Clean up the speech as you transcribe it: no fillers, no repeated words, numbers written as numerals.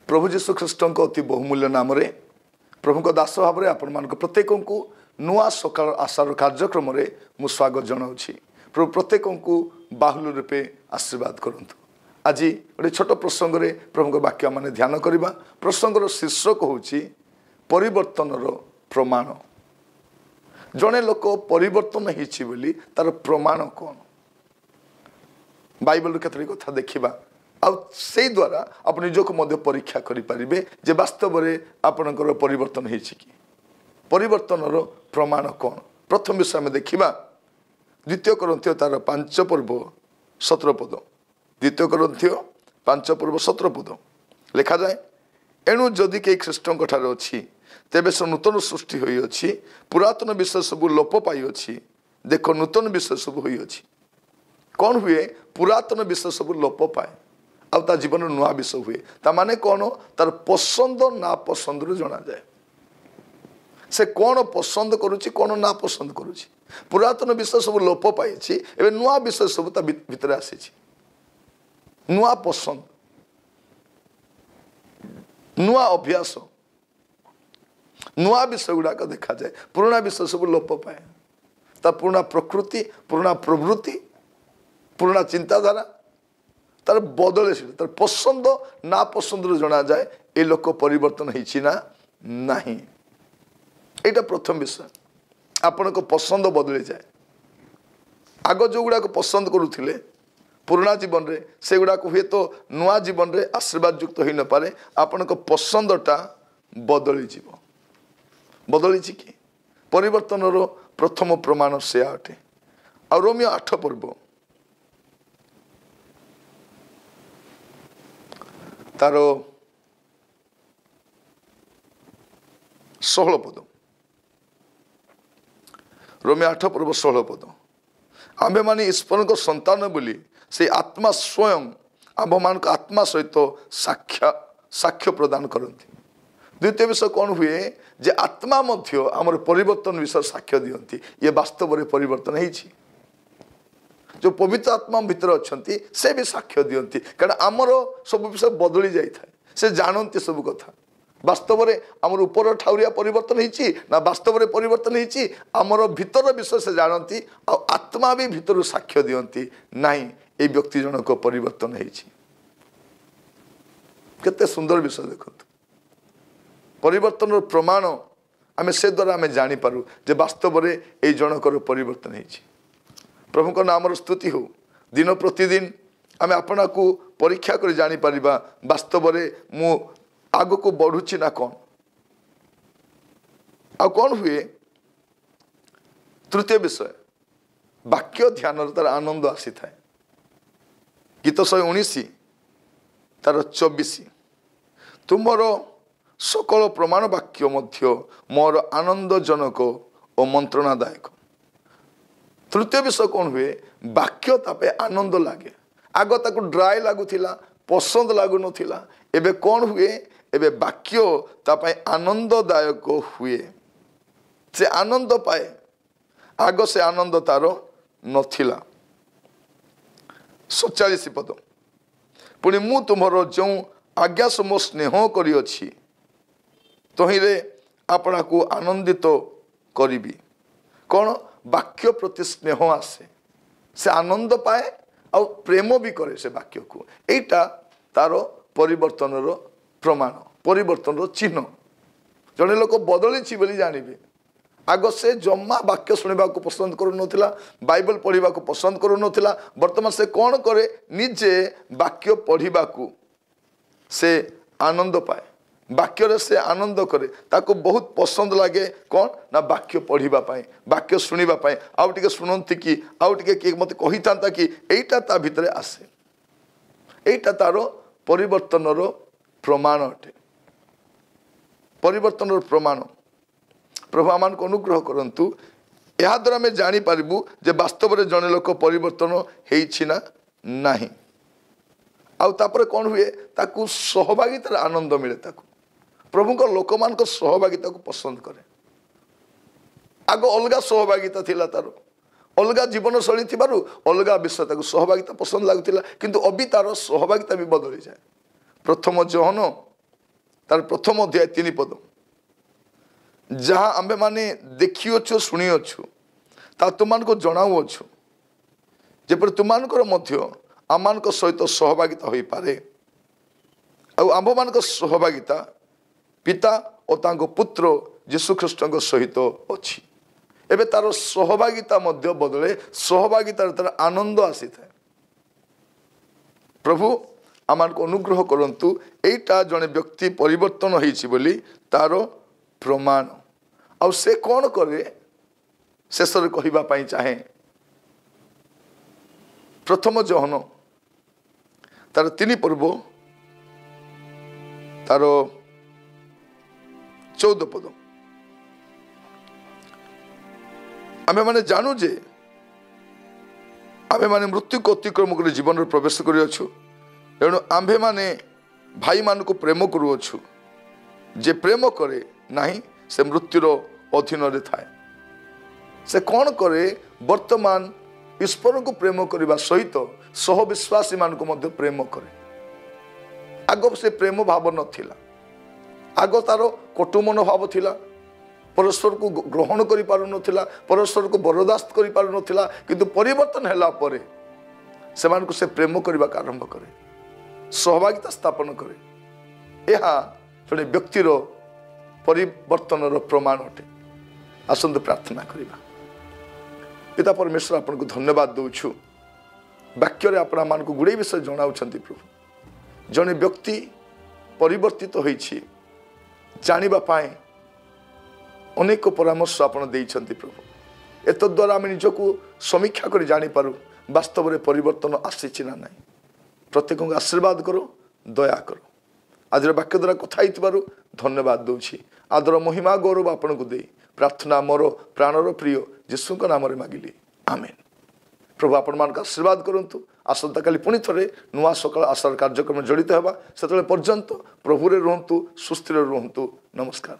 प्रभु जीशु ख्रीष्ट अति बहुमूल्य नाम प्रभु दास भाव में आपण प्रत्येक को नुआ सकाल आशार कार्यक्रम मु स्वागत जनाऊँगी। प्रभु प्रत्येक को बाहुल्य रूपे आशीर्वाद करूँ। आज गोटे छोट प्रसंग में प्रभु वाक्य मान ध्यान करवा। प्रसंगर शीर्षक हूँ परिवर्तन प्रमाण। जड़े लोक परिवर्तन होली तार प्रमाण कौन बाइबल केतरी कथा देखा से द्वारा आप निजक परीक्षा करें जे वास्तव में आपणकर परिवर्तन होती परिवर्तन प्रमाण कौन। प्रथम विषय में देखा द्वितीय करंथी तार 5 पर्व 17 पद। द्वितीय करंथी 5 पर्व 17 पद लिखा जाए एणु जदि कई ख्रीष्ट अच्छी तेबे से नूतन सृष्टि होई पुरातन विषय सब लोप पाई देख नूतन विषय सब होई कौन हुए पुरातन विषय सब लोप पाए आ जीवन नुआ विषय हुए ता माने कौन तार पसंद ना पसंद जना जाए से कौन पसंद करुच्ची कौन ना पसंद करुच्ची। पुरातन विषय सब लोप पाई एवं नुआ विषय सब ता भितर आसी नुआ पसंद नुआ अभ्यास नुआ विषय गुड़ाक देखा जाए पुराना विषय सब लोप पाए ता पुराना प्रकृति पुराना प्रवृत्ति पुराना चिंताधारा तार बदले तार पसंद ना पसंद जना जाए ये लोक परिवर्तन होना नहीं। यहाँ प्रथम विषय आपण को पसंद बदली जाए। आग जो गुड़ाक पसंद करुले पुराना जीवन रे से गुड़ाक हुए तो नुआ जीवन रे आशीर्वाद युक्त हो न पारे आपण को पसंदटा बदली जीव बदली कि परिवर्तन प्रथम प्रमाण से अटे। आ रोमियो 8 पर्व तार 16 पद। रोमियो 8 पर्व 16 पद आम्भे माने ईश्वर को संतान बोली से आत्मा स्वयं आम्भ मान आत्मा सहित साक्ष्य प्रदान करती। द्वितीय विषय कौन हुए जे आत्मा मध्य आमर परिवर्तन विषय साक्ष्य दियंती ये वास्तव में परिवर्तन होती। जो पवित्र आत्मा भितर अच्छा से भी साक्ष्य दियंती कारण आमर सब विषय बदली जाए से जानती सब कथा वास्तव में आमर ऊपर ठाउरिया परिवर्तन होती ना वास्तव में परिवर्तन होती आमर भितर विषय से जानती आत्मा भी भितर साक्ष्य दियंती नहीं ये व्यक्ति जनक परिवर्तन होती। केते सुंदर विषय देखो परिवर्तन प्रमाण आम से द्वारा आम जानीपारू जे वास्तव में ये जनकर परिवर्तन होती। प्रभु का नाम स्तुति हो दिन प्रतिदिन आम आपना को परीक्षा कर जानीपर वास्तव में मु आग को बढ़ुची ना कौन आ कौन हुए। तृतीय विषय वाक्य ध्यान तार आनंद आसी था। गीत 119 तार 24 तुमर सकल प्रमाण वाक्य मध्य मोर आनंदजनक और मंत्रणादायक। तृतीय विषय कौन हुए वाक्य तापे आनंद लगे आग ताक ड्राए लगुला पसंद लगुन एबे कौन हुए एबे वाक्य तापाई आनंददायक हुए से आनंद पाए आग से आनंद तार नथिला। 47 पद पुणी मु तुमर जो आज्ञा सम स्नेह करिअछि तहिरे आपना को आनंदित करी कौन वाक्य प्रति स्नेह आसे से आनंद पाए और प्रेम भी करे से वाक्य को एटा तार परिवर्तन प्रमाण परिवर्तन चिन्ह। जड़े लोक बदली बोली जानवे आग से जम्मा वाक्य शुणा पसंद करूला बाइबल पढ़ा पसंद करूला बर्तमान से कौन करे निजे वाक्य पढ़ा से आनंद पाए वाक्य से आनंद करे ताको बहुत पसंद लगे कौन ना वाक्य पढ़ापी वाक्य शुणापी आउ टे शुणती कि आउ टे किए मत कही था कि यहीटा ता भितर आसे यहीटा तार परिवर्तन प्रमाण अटे परिवर्तन प्रमाण प्रभु आमान को अनुग्रह करंतु या द्वारा आम जानीपरू जे वास्तव में जड़े लोक परिवर्तन होना नहीं आउे कौन हुए ताकू सहभागितार आनंद मिले ताकू प्रभु को लोक मान सहभागिता को पसंद करे आग अलग सहभागिता थिला तार अलग जीवन शैली थी अलग विषय ताकू सहभागिता पसंद लगुला किंतु अभी तार सहभागिता भी बदली जाए प्रथम जहन तार प्रथम अध्याय 3 पद जहाँ आम्भे माने देखिअछु शुणिअछु ता तुमको जनाऊछु जेपर तुमको मध्य आमको सहित सहभागिता हो पारे आंभ मान सहभागिता पिता और तांको पुत्र यीशुख्रीष्ट सहित अच्छी एबे तार सहभागिता मध्य बदले सहभागितार तार आनंद आसी था प्रभु आमान को अनुग्रह करंतु एटा जने व्यक्ति परिवर्तन होइछि बोली तार प्रमाण आ से कौन करे शेष कहवाई चाहे प्रथम जहन तार 3 पर्व तार 14 पद आमे माने जानू जे आमे माने मृत्यु को अतिक्रम कर जीवन प्रवेश करिअछु एणु आम्भे माने भाई मान को प्रेम करुअछु जे प्रेम करे नहीं से मृत्युर अधीन रे थाए से कौन करे वर्तमान ईश्वर को प्रेम करने सहित सहविश्वासी मान को मध्य प्रेम करे आग से प्रेम भाव नथिला आग तार कटु मनोभाव थिला परस्पर को ग्रहण करि पारु नथिला परस्पर को बरदास्त करि पारु नथिला किंतु परिवर्तन हैला परे से मान को से प्रेम करबा आरंभ करे सहभागिता स्थापन करे यह जड़े व्यक्तिर परिवर्तन प्रमाण अटे आसंतु प्रार्थना करिबा पिता परमेश्वर आपन को धन्यवाद दउछु वाक्य आपण मान को गुड़े विषय जनाउछंती प्रभु जने व्यक्ति परिवर्तित होईछि जानिबा पाए अनेक परामर्श आपण देइछंती प्रभु एत द्वारा आम निजको समीक्षा कर जानी पारू वास्तव में परिवर्तन आसी ना नहीं प्रत्येक को आशीर्वाद करो दया करो आज वाक्य द्वारा कथा धन्यवाद दूची आदर महिमा गौरव आपण को दे प्रार्थना मोर प्राणर प्रिय जीशु नाम मागिली आमेन प्रभु आपण मान आशीर्वाद करंतु आसंता काली पुणी थे नुआ सकाल आशार कार्यक्रम जड़ित होगा से पर्यंत प्रभुरे रुहतु सुस्थिर रुहतु नमस्कार।